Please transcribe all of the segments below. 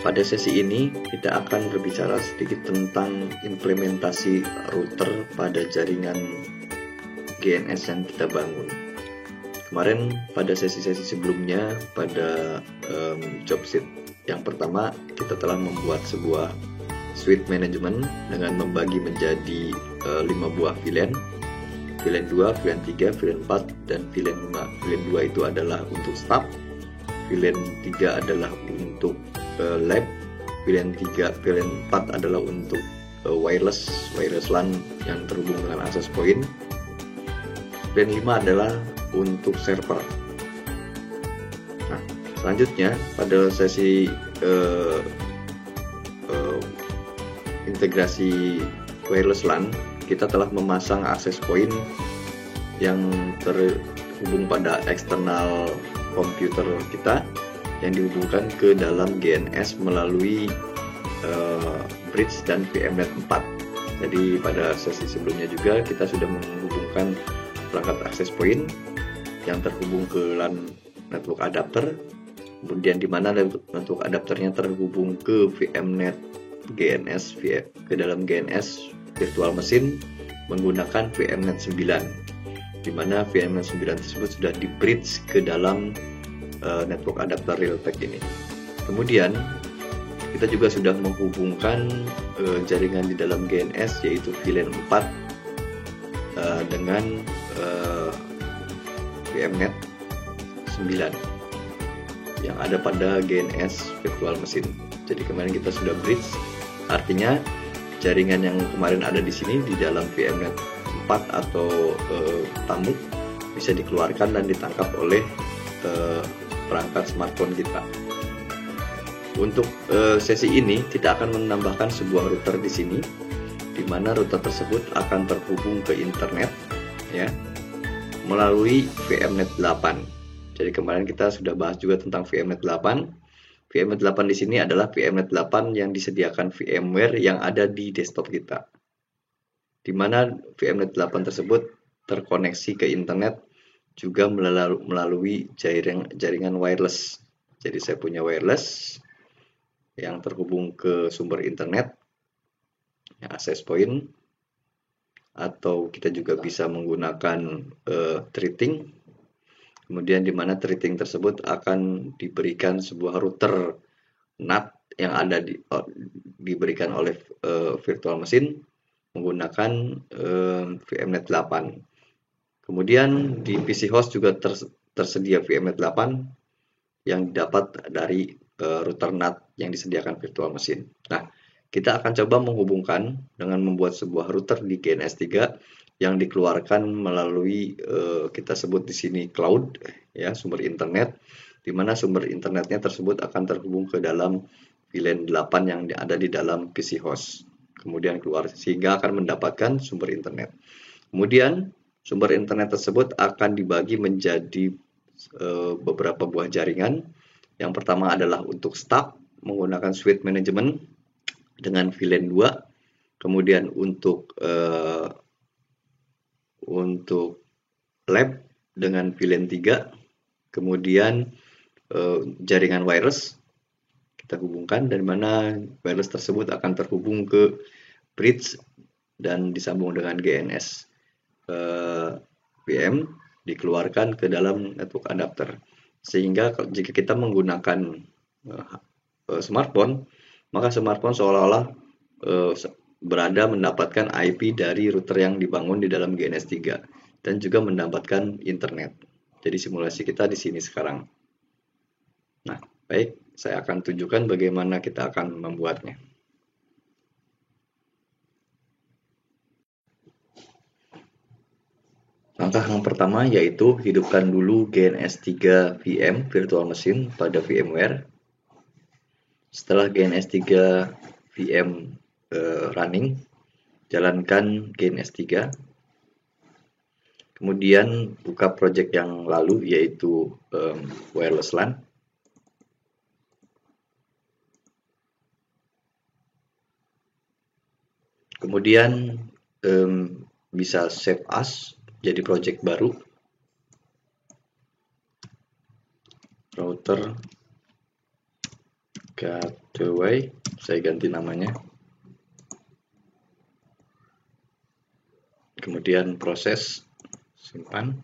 pada sesi ini kita akan berbicara sedikit tentang implementasi router pada jaringan GNS yang kita bangun. Kemarin pada sesi-sesi sebelumnya, pada job sheet yang pertama, kita telah membuat sebuah suite management dengan membagi menjadi 5 buah VLAN. VLAN 2, VLAN 3, VLAN 4, dan VLAN 5. VLAN 2 itu adalah untuk staff, VLAN 3 adalah untuk lab, VLAN 4 adalah untuk wireless LAN yang terhubung dengan access point, VLAN 5 adalah untuk server. Nah, selanjutnya pada sesi integrasi wireless LAN, kita telah memasang access point yang terhubung pada eksternal komputer kita yang dihubungkan ke dalam GNS melalui bridge dan VMnet 4. Jadi pada sesi sebelumnya juga kita sudah menghubungkan perangkat access point yang terhubung ke LAN network adapter, kemudian di mana network adapternya terhubung ke VMnet GNS ke dalam GNS virtual machine menggunakan VMnet 9, di mana VMnet 9 tersebut sudah di bridge ke dalam network adapter Realtek ini. Kemudian kita juga sudah menghubungkan jaringan di dalam GNS, yaitu VLAN 4 dengan VMnet 9 yang ada pada GNS virtual machine. Jadi kemarin kita sudah bridge, artinya jaringan yang kemarin ada di sini di dalam VMnet 4 atau tamu bisa dikeluarkan dan ditangkap oleh perangkat smartphone kita. Untuk sesi ini kita akan menambahkan sebuah router di sini, di mana router tersebut akan terhubung ke internet ya melalui VMnet 8. Jadi kemarin kita sudah bahas juga tentang VMnet 8. VMnet 8 di sini adalah VMnet 8 yang disediakan VMware yang ada di desktop kita, di mana VMnet 8 tersebut terkoneksi ke internet juga melalui jaringan wireless. Jadi saya punya wireless yang terhubung ke sumber internet, access point, atau kita juga bisa menggunakan threading. Kemudian di mana threading tersebut akan diberikan sebuah router NAT yang ada diberikan oleh virtual machine menggunakan VMnet 8. Kemudian di PC host juga tersedia VMnet 8 yang dapat dari router NAT yang disediakan virtual machine. Nah, kita akan coba menghubungkan dengan membuat sebuah router di GNS 3 yang dikeluarkan melalui kita sebut di sini cloud ya, sumber internet, di mana sumber internetnya tersebut akan terhubung ke dalam VLAN 8 yang ada di dalam PC host. Kemudian keluar sehingga akan mendapatkan sumber internet. Kemudian sumber internet tersebut akan dibagi menjadi beberapa buah jaringan. Yang pertama adalah untuk staff menggunakan suite management dengan VLAN 2. Kemudian untuk lab dengan VLAN 3. Kemudian jaringan wireless kita hubungkan, dan mana wireless tersebut akan terhubung ke bridge dan disambung dengan GNS VM, dikeluarkan ke dalam network adapter, sehingga jika kita menggunakan smartphone, maka smartphone seolah-olah berada mendapatkan IP dari router yang dibangun di dalam GNS 3 dan juga mendapatkan internet. Jadi simulasi kita di sini sekarang. Nah, baik, saya akan tunjukkan bagaimana kita akan membuatnya. Langkah yang pertama yaitu hidupkan dulu GNS 3 VM virtual machine pada VMware. Setelah GNS 3 VM running, jalankan GNS 3. Kemudian buka project yang lalu yaitu wireless LAN. Kemudian bisa save as jadi project baru, router Gateway, saya ganti namanya. Kemudian proses, simpan.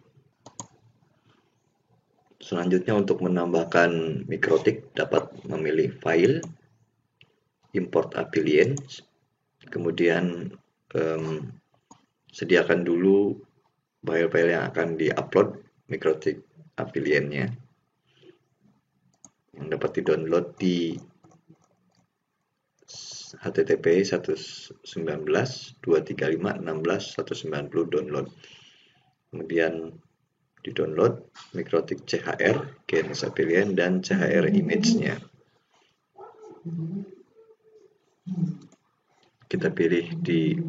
Selanjutnya untuk menambahkan MikroTik dapat memilih file, import affiliates, kemudian sediakan dulu file-file yang akan di-upload MikroTik affiliate-nya yang dapat di-download di http 119.235.16.190 download. Kemudian di-download MikroTik CHR, GNS affiliate, dan CHR image-nya. Kita pilih di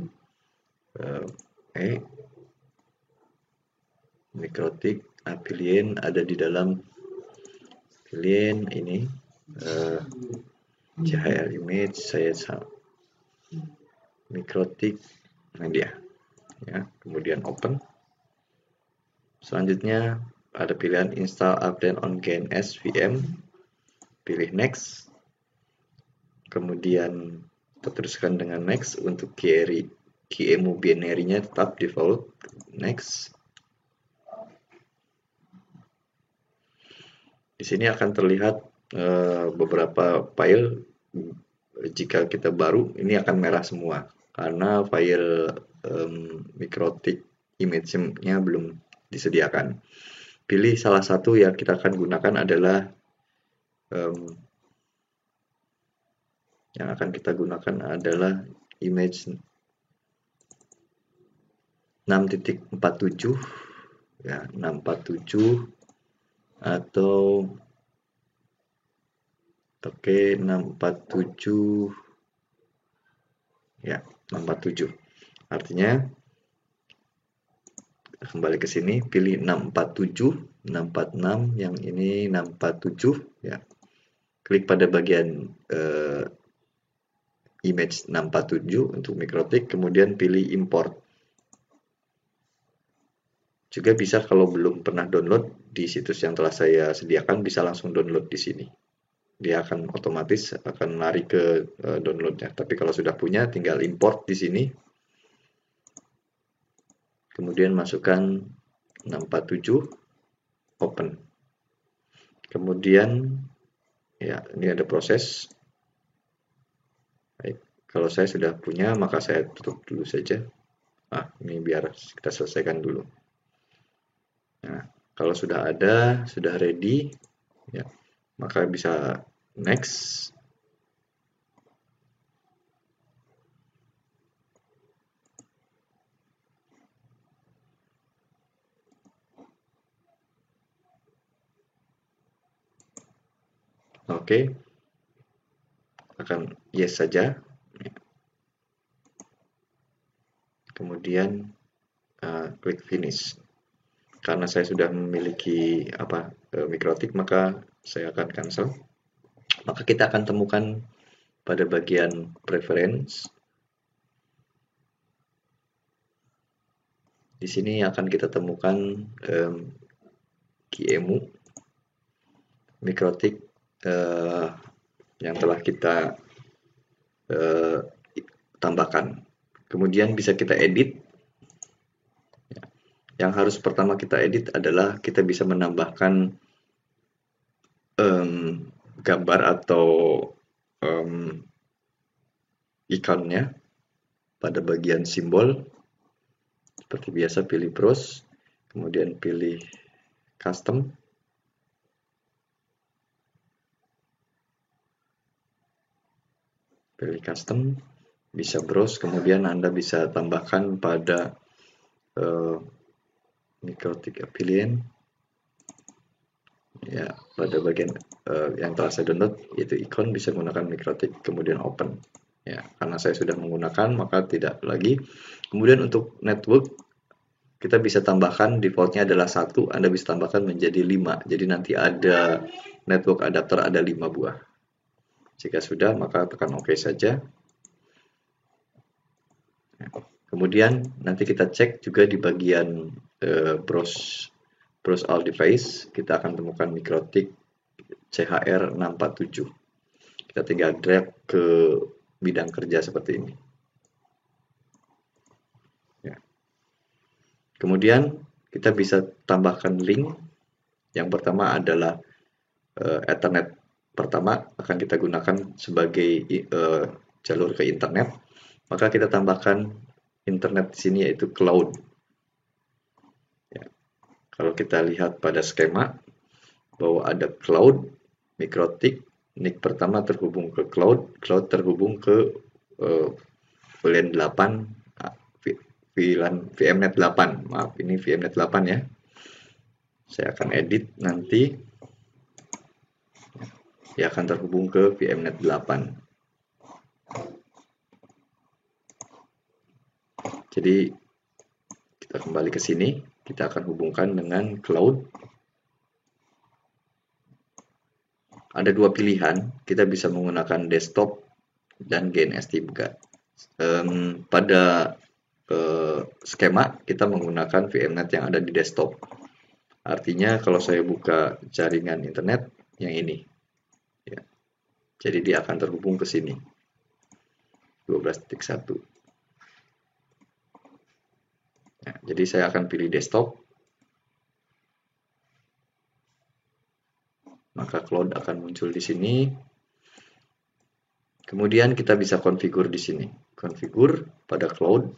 MikroTik affiliate ada di dalam affiliate ini. CHR image saya MikroTik, nah dia ya, kemudian open. Selanjutnya ada pilihan install update on GNS VM, pilih next, kemudian teruskan dengan next. Untuk QEMU binary-nya tetap default, next. Di sini akan terlihat beberapa file. Jika kita baru, ini akan merah semua karena file MikroTik image-nya belum disediakan. Pilih salah satu yang kita akan gunakan adalah image 6.47 ya, 647 atau 647 ya, 647. Artinya kembali ke sini, pilih 647, 646, yang ini 647 ya. Klik pada bagian image 647 untuk MikroTik, kemudian pilih import. Juga bisa kalau belum pernah download di situs yang telah saya sediakan, bisa langsung download di sini. Dia akan otomatis akan lari ke downloadnya. Tapi kalau sudah punya, tinggal import di sini. Kemudian masukkan 647, open. Kemudian ya, ini ada proses. Baik, kalau saya sudah punya, maka saya tutup dulu saja. Ini biar kita selesaikan dulu. Nah, kalau sudah ada, sudah ready, ya, maka bisa next. Oke, akan yes saja. Kemudian klik finish. Karena saya sudah memiliki MikroTik, maka saya akan cancel. Maka kita akan temukan pada bagian preference. Di sini akan kita temukan QEMU MikroTik yang telah kita tambahkan. Kemudian bisa kita edit. Yang harus pertama kita edit adalah kita bisa menambahkan gambar atau ikonnya pada bagian simbol. Seperti biasa, pilih browse, kemudian pilih custom. Pilih custom, bisa browse, kemudian Anda bisa tambahkan pada MikroTik affiliate ya, pada bagian yang telah saya download, yaitu ikon, bisa menggunakan MikroTik, kemudian open ya. Karena saya sudah menggunakan, maka tidak lagi. Kemudian untuk network kita bisa tambahkan, defaultnya adalah 1, Anda bisa tambahkan menjadi 5, jadi nanti ada network adapter ada 5 buah. Jika sudah, maka tekan OK saja. Kemudian nanti kita cek juga di bagian browse all device, kita akan temukan MikroTik CHR 647. Kita tinggal drag ke bidang kerja seperti ini. Ya. Kemudian kita bisa tambahkan link. Yang pertama adalah Ethernet pertama akan kita gunakan sebagai jalur ke internet. Maka kita tambahkan internet di sini yaitu cloud. Ya. Kalau kita lihat pada skema bahwa ada cloud, MikroTik, NIC pertama terhubung ke cloud, cloud terhubung ke VLAN 8, VMnet 8. Maaf, ini VMnet 8 ya. Saya akan edit nanti. Dia akan terhubung ke VMnet 8. Jadi kita kembali ke sini, kita akan hubungkan dengan cloud. Ada dua pilihan, kita bisa menggunakan desktop dan GNS juga. Pada skema kita menggunakan VMnet yang ada di desktop. Artinya kalau saya buka jaringan internet yang ini, ya. Jadi dia akan terhubung ke sini 12.1. Ya, jadi saya akan pilih desktop, maka cloud akan muncul di sini. Kemudian kita bisa konfigur di sini, konfigur pada cloud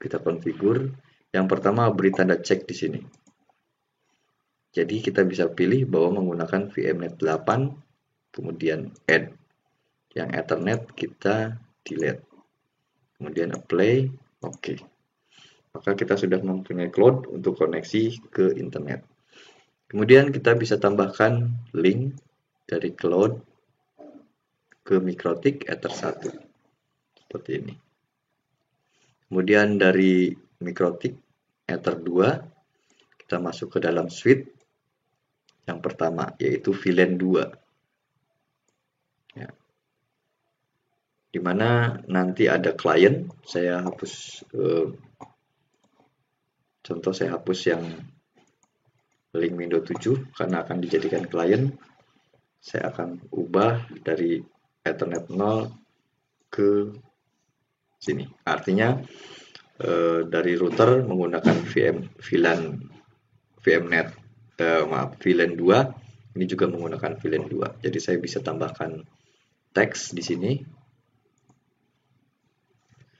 kita konfigur. Yang pertama beri tanda cek di sini. Jadi kita bisa pilih bahwa menggunakan VMnet 8, kemudian add. Yang Ethernet kita delete. Kemudian apply, oke. Maka kita sudah mempunyai cloud untuk koneksi ke internet. Kemudian kita bisa tambahkan link dari cloud ke MikroTik Ether 1. Seperti ini. Kemudian dari MikroTik Ether 2, kita masuk ke dalam suite yang pertama, yaitu VLAN 2. Ya. Dimana nanti ada klien, saya hapus, contoh saya hapus yang link Windows 7, karena akan dijadikan klien. Saya akan ubah dari Ethernet 0 ke sini. Artinya dari router menggunakan VLAN 2, ini juga menggunakan VLAN 2. Jadi saya bisa tambahkan teks di sini,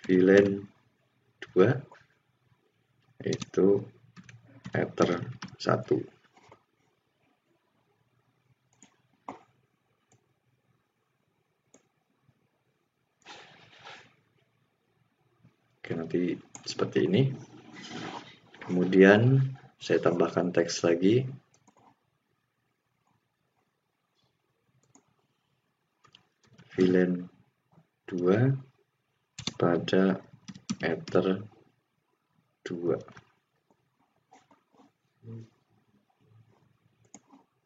VLAN 2 itu Ether 1. Oke, nanti seperti ini. Kemudian saya tambahkan teks lagi. VLAN 2 pada Ether 2.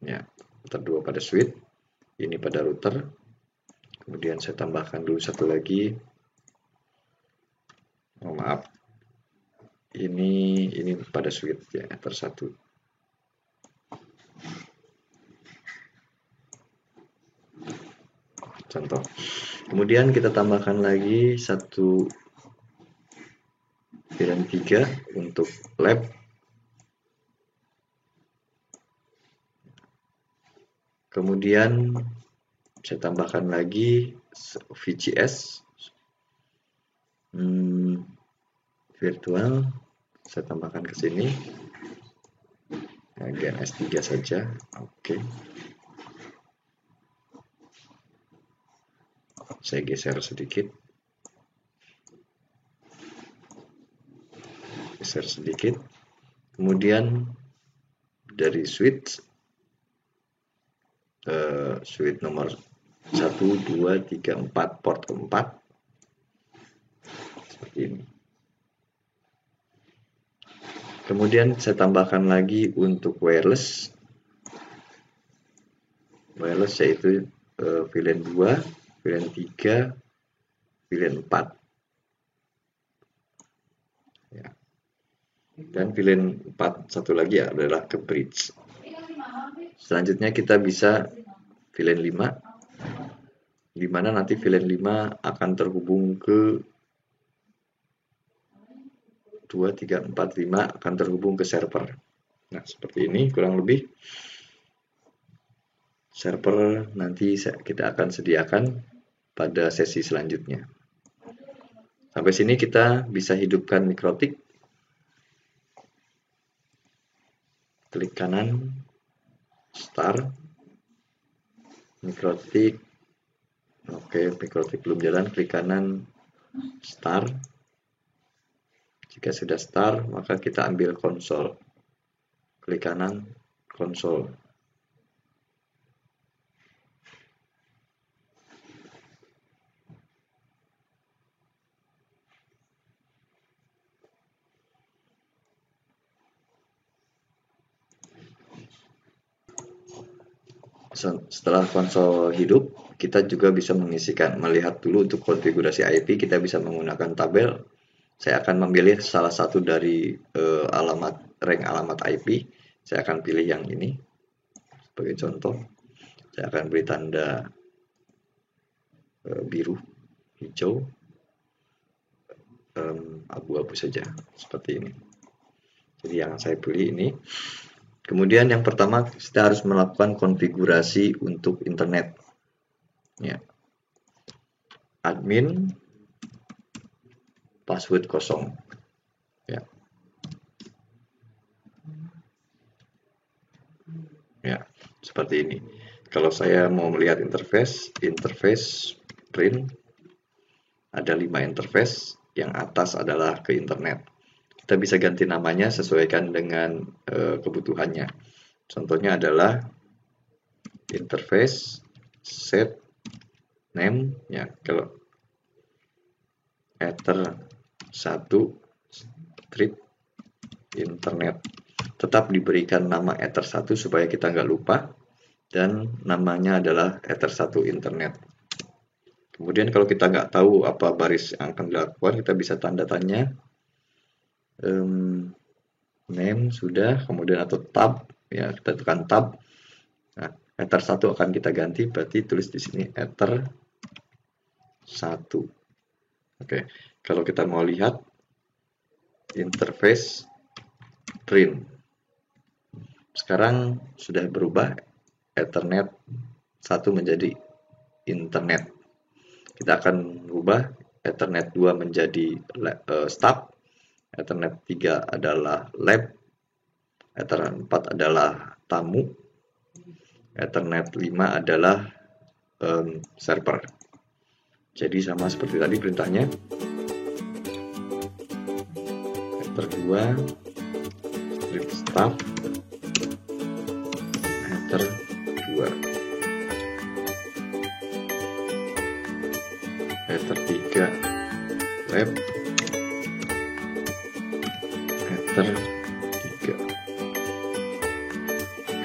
Ya, Ether 2 pada switch, ini pada router. Kemudian saya tambahkan dulu satu lagi. Oh, maaf. Ini pada switch ya, Ether 1. Contoh. Kemudian kita tambahkan lagi satu VLAN 3 untuk lab. Kemudian saya tambahkan lagi VCS virtual, saya tambahkan ke sini. GNS 3 saja. Oke. Saya geser sedikit. Kemudian dari switch nomor 1, 2, 3, 4, port 4 seperti ini. Kemudian saya tambahkan lagi untuk wireless yaitu VLAN 2, VLAN 3, VLAN 4 ya. Dan VLAN 4 satu lagi adalah ke bridge. Selanjutnya kita bisa VLAN 5, di mana nanti VLAN 5 akan terhubung ke 2, 3, 4, 5 akan terhubung ke server. Nah, seperti ini kurang lebih. Server nanti kita akan sediakan pada sesi selanjutnya. Sampai sini kita bisa hidupkan mikrotik. Klik kanan, start, mikrotik. Oke, mikrotik belum jalan, klik kanan, start. Jika sudah start, maka kita ambil konsol. Klik kanan, konsol. Setelah konsol hidup, kita juga bisa melihat dulu untuk konfigurasi IP. Kita bisa menggunakan tabel. Saya akan memilih salah satu dari rank alamat IP. Saya akan pilih yang ini sebagai contoh. Saya akan beri tanda biru, hijau, abu-abu saja seperti ini. Jadi yang saya pilih ini. Kemudian yang pertama kita harus melakukan konfigurasi untuk internet. Ya. Admin password kosong. Ya. Ya, seperti ini. Kalau saya mau melihat interface print, ada 5 interface, yang atas adalah ke internet. Kita bisa ganti namanya sesuaikan dengan kebutuhannya. Contohnya adalah interface set name, ya, kalau ether 1 strip internet, tetap diberikan nama ether 1 supaya kita nggak lupa, dan namanya adalah ether 1 internet. Kemudian kalau kita nggak tahu apa baris yang akan dilakukan, kita bisa tanda tanya. Name sudah, kemudian atau tab, ya, kita tekan tab. Nah, ether 1 akan kita ganti, berarti tulis di sini ether 1. Oke, kalau kita mau lihat interface print, sekarang sudah berubah Ethernet 1 menjadi internet. Kita akan rubah Ethernet 2 menjadi staff, Ethernet 3 adalah lab, Ethernet 4 adalah tamu, Ethernet 5 adalah server. Jadi sama seperti tadi perintahnya. Ether 2 strip staff, Ether 2, Ether 3 lab, Ether 3,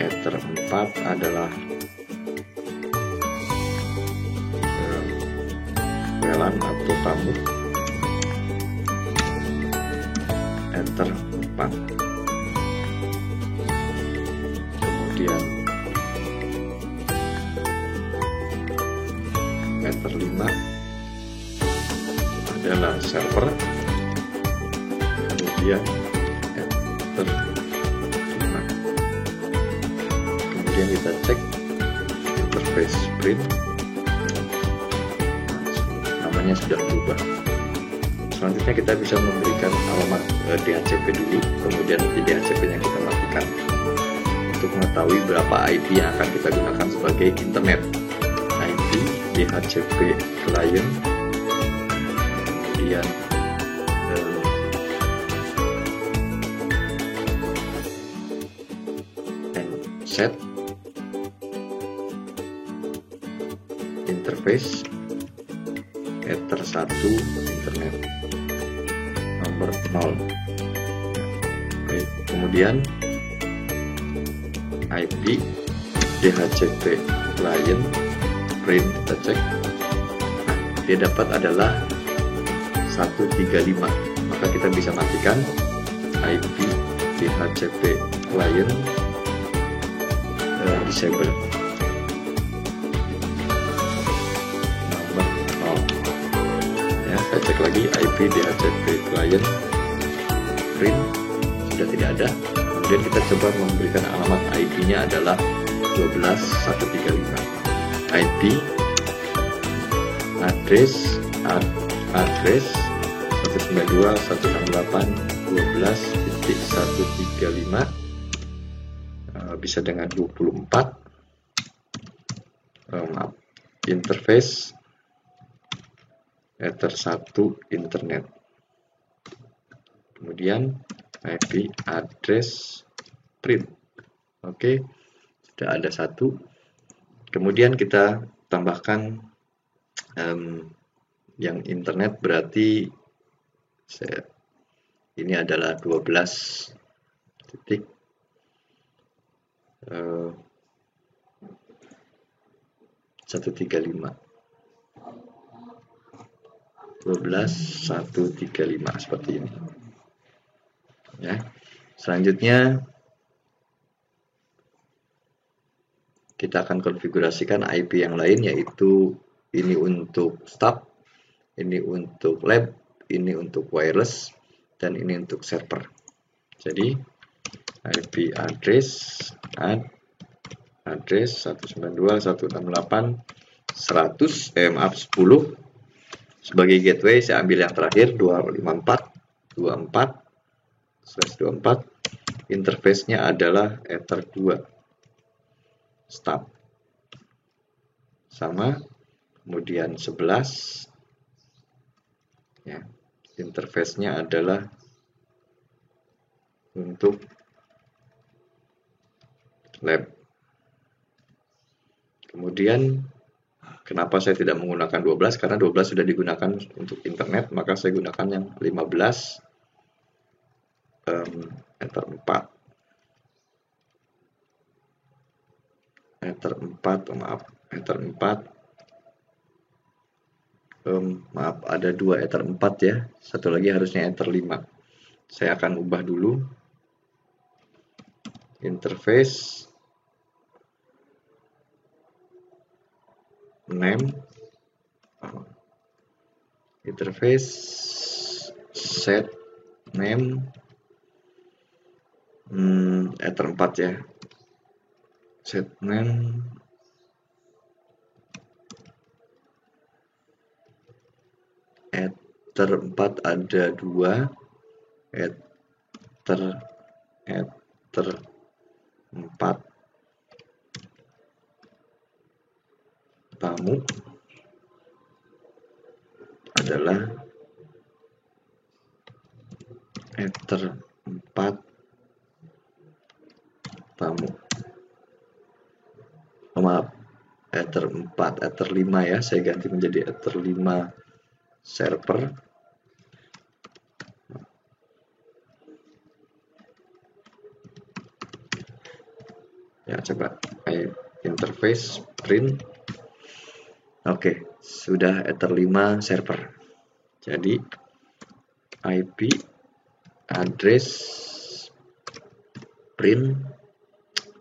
Ether 4 adalah VLAN atau tamu, Ether 4. Kemudian Ether 5 adalah server. Kemudian Ether 5. Kemudian kita cek interface print. Namanya sudah berubah. Selanjutnya kita bisa memberikan alamat DHCP dulu, kemudian di DHCP-nya kita matikan untuk mengetahui berapa IP yang akan kita gunakan sebagai internet. IP DHCP client, kemudian set interface Ether 1 internet nomor 0. Oke, kemudian IP DHCP client print, kita cek. Nah, dia dapat adalah 135, maka kita bisa matikan IP DHCP client disable. Saya cek lagi IP DHCP client print sudah tidak ada. Kemudian kita coba memberikan alamat IP-nya adalah 12135. IP address 192.168.12.135 bisa dengan 24. Interface Ether 1 internet. Kemudian IP address print. Oke, sudah ada satu. Kemudian kita tambahkan yang internet, berarti ini adalah 12 titik 135 seperti ini ya. Selanjutnya kita akan konfigurasikan IP yang lain, yaitu ini untuk staff, ini untuk lab, ini untuk wireless, dan ini untuk server. Jadi IP address 192.168.10 sebagai gateway. Saya ambil yang terakhir 254.24/24. Interface-nya adalah Ether 2 stop sama. Kemudian 11 ya, interface-nya adalah untuk lab. Kemudian kenapa saya tidak menggunakan 12? Karena 12 sudah digunakan untuk internet, maka saya gunakan yang 15 Ether 4. Ether 4, maaf, ada 2 Ether 4 ya. Satu lagi harusnya Ether 5. Saya akan ubah dulu. Interface name, interface set name Ether 4 ya. Set name Ether 4 ada 2 Ether 4 tamu adalah Ether 4 tamu. Maaf, Ether 4, Ether 5 ya, saya ganti menjadi Ether 5 server. Ya, coba interface print. Oke, sudah Ether 5 server. Jadi IP address print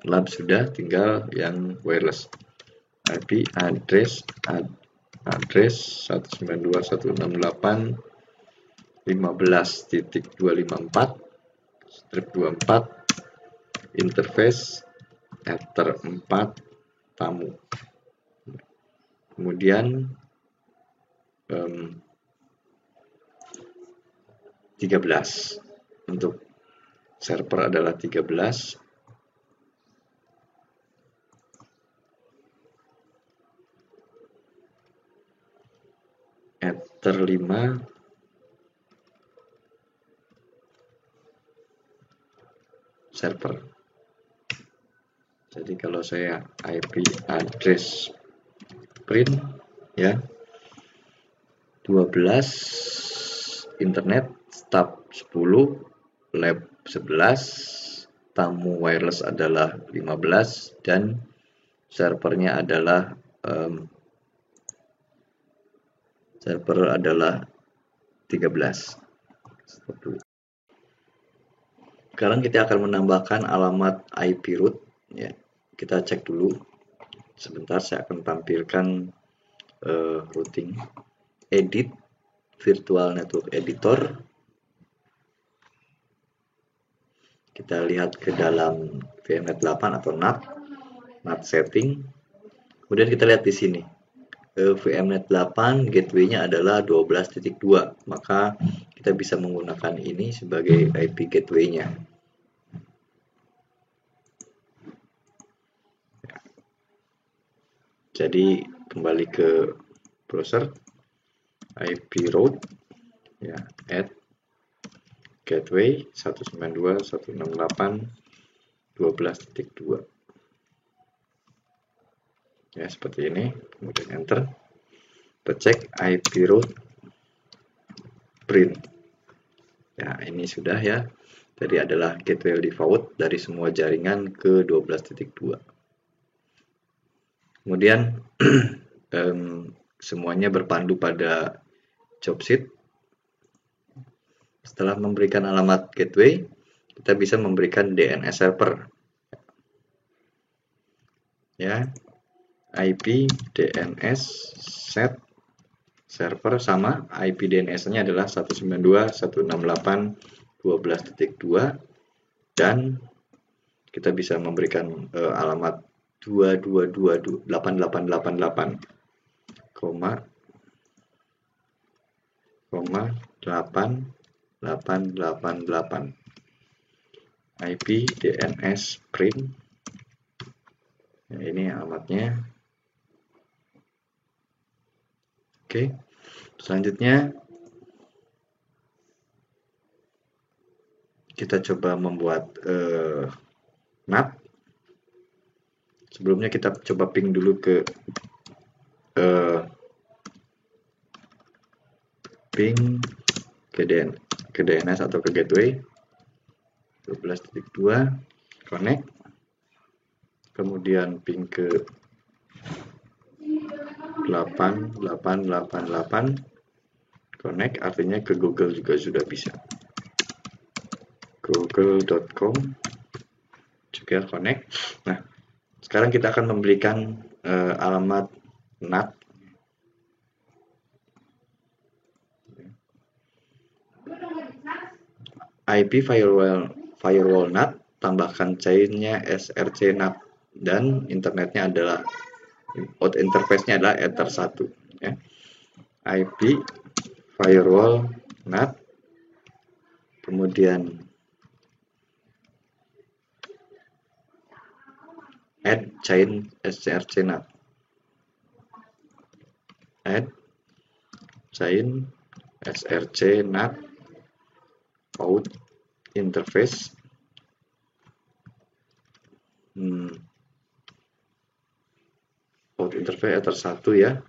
lab sudah, tinggal yang wireless. IP address 192.168.15.254 strip 24 interface Ether 4 tamu. Kemudian 13 untuk server adalah 13. Ether 5 server. Jadi kalau saya IP address print ya, 12 internet, staff 10, lab 11, tamu wireless adalah 15, dan servernya adalah 13. Sekarang kita akan menambahkan alamat IP root ya. Kita cek dulu. Sebentar, saya akan tampilkan routing. Edit Virtual Network Editor. Kita lihat ke dalam VMnet 8 atau NAT setting. Kemudian kita lihat di sini. VMnet 8 gateway-nya adalah 12.2, maka kita bisa menggunakan ini sebagai IP gateway-nya. Jadi kembali ke browser, IP route ya, add gateway 192.168.12.2 ya, seperti ini. Kemudian enter, kita cek IP route print ya, ini sudah ya. Jadi adalah gateway default dari semua jaringan ke 12.2. Kemudian semuanya berpandu pada job sheet. Setelah memberikan alamat gateway, kita bisa memberikan DNS server. Ya, IP DNS set server sama, IP DNS-nya adalah 192.168.12.2 dan kita bisa memberikan alamat 222.888,888 IP DNS print ya, ini alamatnya. Oke, selanjutnya kita coba membuat NAT. Sebelumnya kita coba ping dulu ke DNS atau ke gateway 12.2, connect, kemudian ping ke 8888, connect, artinya ke Google juga sudah bisa, google.com juga connect. Nah, sekarang kita akan memberikan alamat NAT. IP firewall NAT, tambahkan chainnya SRC NAT, dan internetnya adalah interface-nya adalah Ether 1 ya. IP firewall NAT, kemudian add chain SRC NAT, add chain SRC NAT out interface. Out interface Ether 1 ya.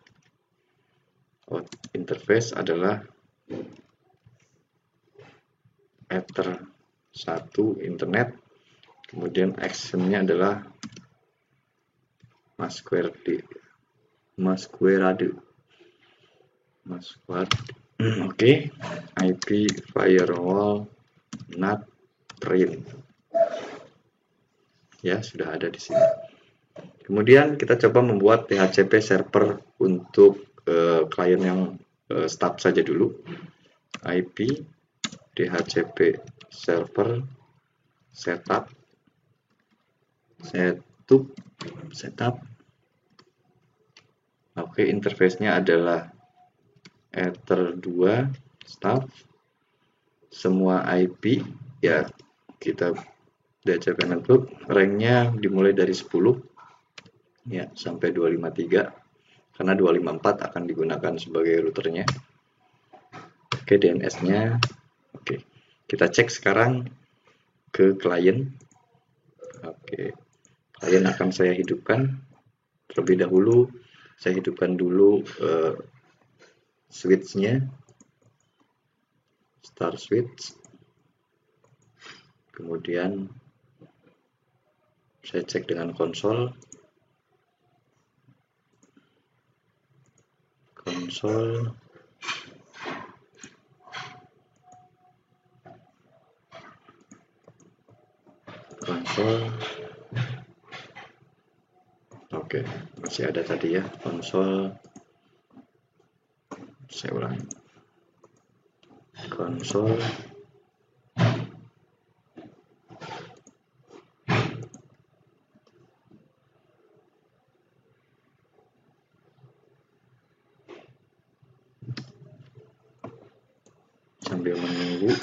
Out interface adalah Ether 1 internet, kemudian actionnya adalah masquerade. Oke, IP firewall NAT print ya, sudah ada di sini. Kemudian kita coba membuat DHCP server untuk klien yang start saja dulu. IP DHCP server setup. Oke, interface-nya adalah Ether 2 staff. Semua IP ya, kita DHCP network ranknya dimulai dari 10 ya sampai 253, karena 254 akan digunakan sebagai routernya. Oke, DNS-nya. Oke, kita cek sekarang ke klien. Oke, klien akan saya hidupkan terlebih dahulu. Saya hidupkan dulu switch-nya, start switch. Kemudian saya cek dengan konsol. Oke, masih ada tadi ya konsol. Saya ulangi. konsol. Sambil menunggu.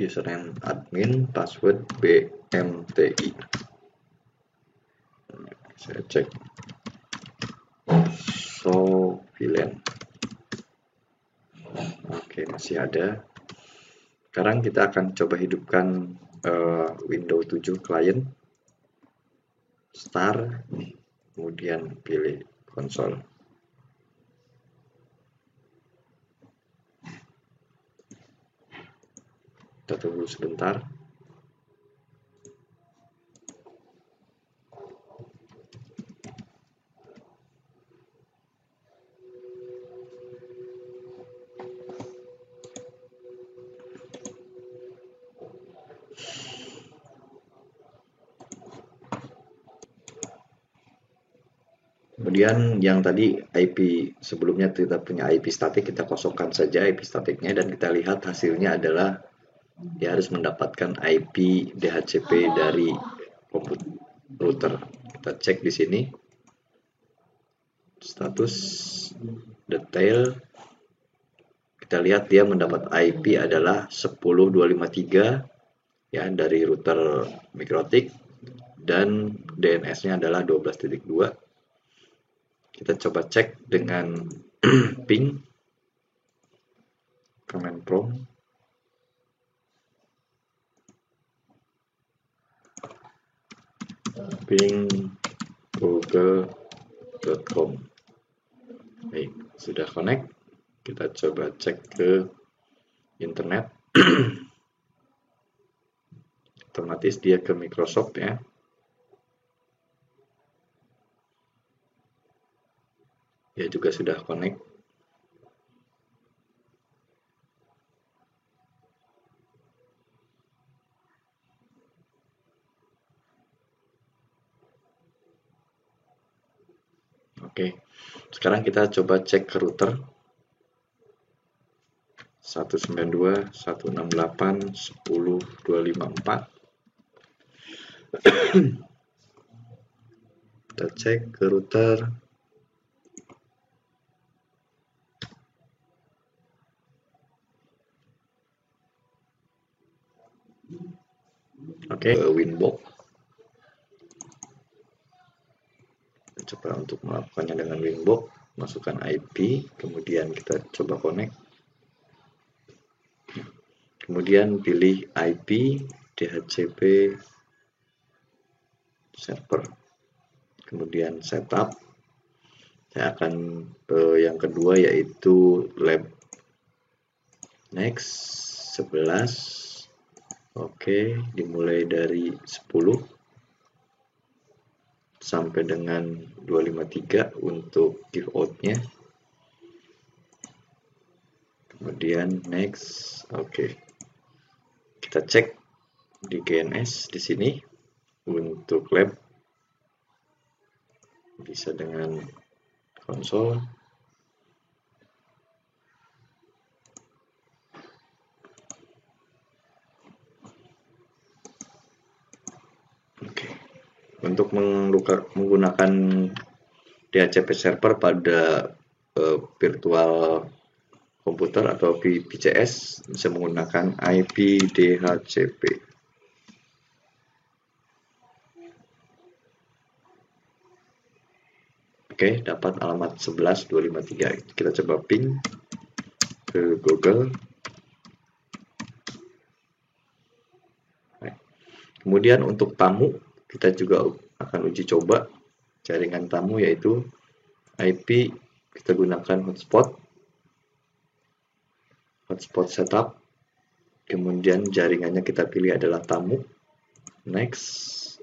Username admin, password BMTI. Saya cek Sofilen. Oke, masih ada. Sekarang kita akan coba hidupkan Windows 7 client, start, kemudian pilih konsol. Kita tunggu sebentar. Kemudian yang tadi IP sebelumnya kita punya IP statik, kita kosongkan saja IP statiknya dan kita lihat hasilnya adalah dia harus mendapatkan IP DHCP dari router. Kita cek di sini status detail. Kita lihat dia mendapat IP adalah 10253 ya dari router Mikrotik dan DNS-nya adalah 12.2. Kita coba cek dengan ping command prompt. Ping google.com. Baik, sudah connect. Kita coba cek ke internet. Otomatis dia ke Microsoft ya. Dia juga sudah connect. Oke, sekarang kita coba cek ke router 192.168.10.254. Kita cek ke router. Oke, Winbox. Kita coba untuk melakukannya dengan Winbox, masukkan IP, kemudian kita coba connect. Kemudian pilih IP DHCP server. Kemudian setup. Saya akan yang kedua yaitu lab. Next 11. Oke, dimulai dari 10 sampai dengan 253 untuk give out-nya. Kemudian next. Oke. Kita cek di GNS di sini untuk lab bisa dengan konsol. Oke. Untuk menggunakan DHCP server pada virtual komputer atau VCS bisa menggunakan IP DHCP. Oke, dapat alamat 11.253. Kita coba ping ke Google. Kemudian untuk tamu, kita juga akan uji coba jaringan tamu yaitu IP kita gunakan hotspot setup, kemudian jaringannya kita pilih adalah tamu. Next,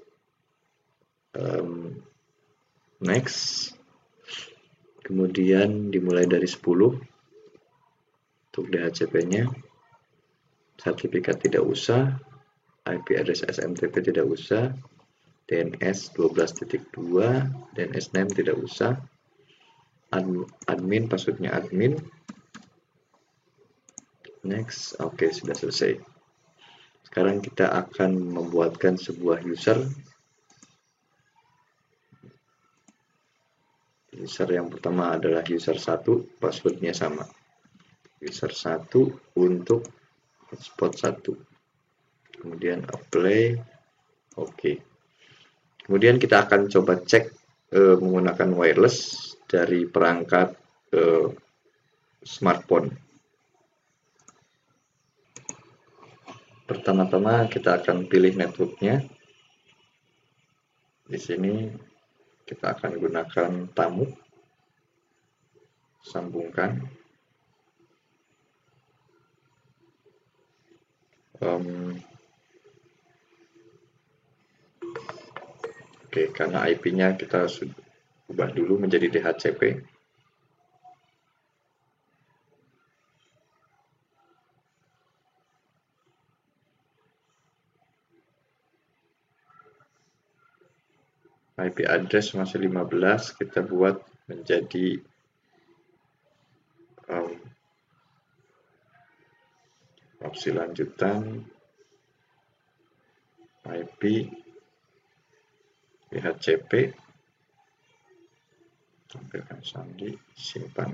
kemudian dimulai dari 10 untuk DHCP-nya, sertifikat tidak usah, IP address SMTP tidak usah, DNS 12.2, DNS name tidak usah, admin passwordnya admin. Next, oke, sudah selesai. Sekarang kita akan membuatkan sebuah user. User yang pertama adalah user 1, passwordnya sama. User 1 untuk hotspot 1. Kemudian apply, oke. Kemudian kita akan coba cek menggunakan wireless dari perangkat smartphone. Pertama-tama kita akan pilih networknya. Di sini kita akan gunakan tamu, sambungkan. Oke, karena IP-nya kita sudah ubah dulu menjadi DHCP. IP address masih 15, kita buat menjadi opsi lanjutan IP DHCP, tampilkan sandi, simpan.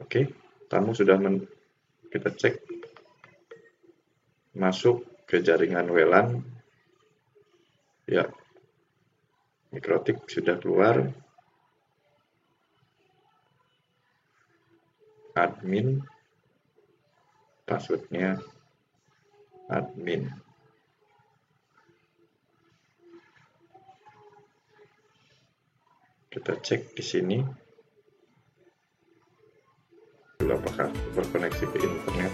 Oke, tamu sudah kita cek masuk ke jaringan WLAN. Ya, MikroTik sudah keluar. Admin, passwordnya admin. Kita cek di sini dulu apakah terkoneksi ke internet.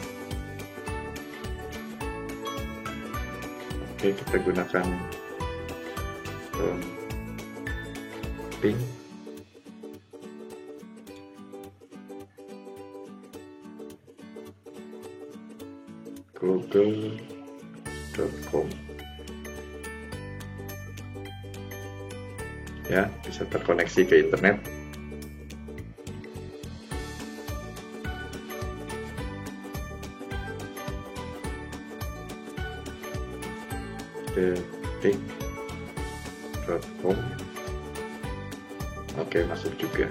Oke, kita gunakan ping. google.com. Ya, bisa terkoneksi ke internet. detik.com. Oke, masuk juga.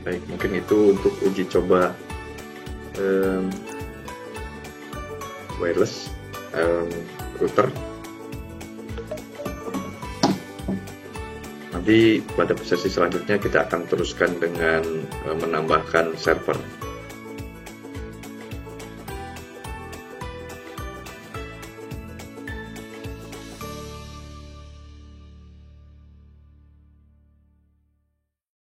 Baik, mungkin itu untuk uji coba wireless router. Nanti pada sesi selanjutnya kita akan teruskan dengan menambahkan server.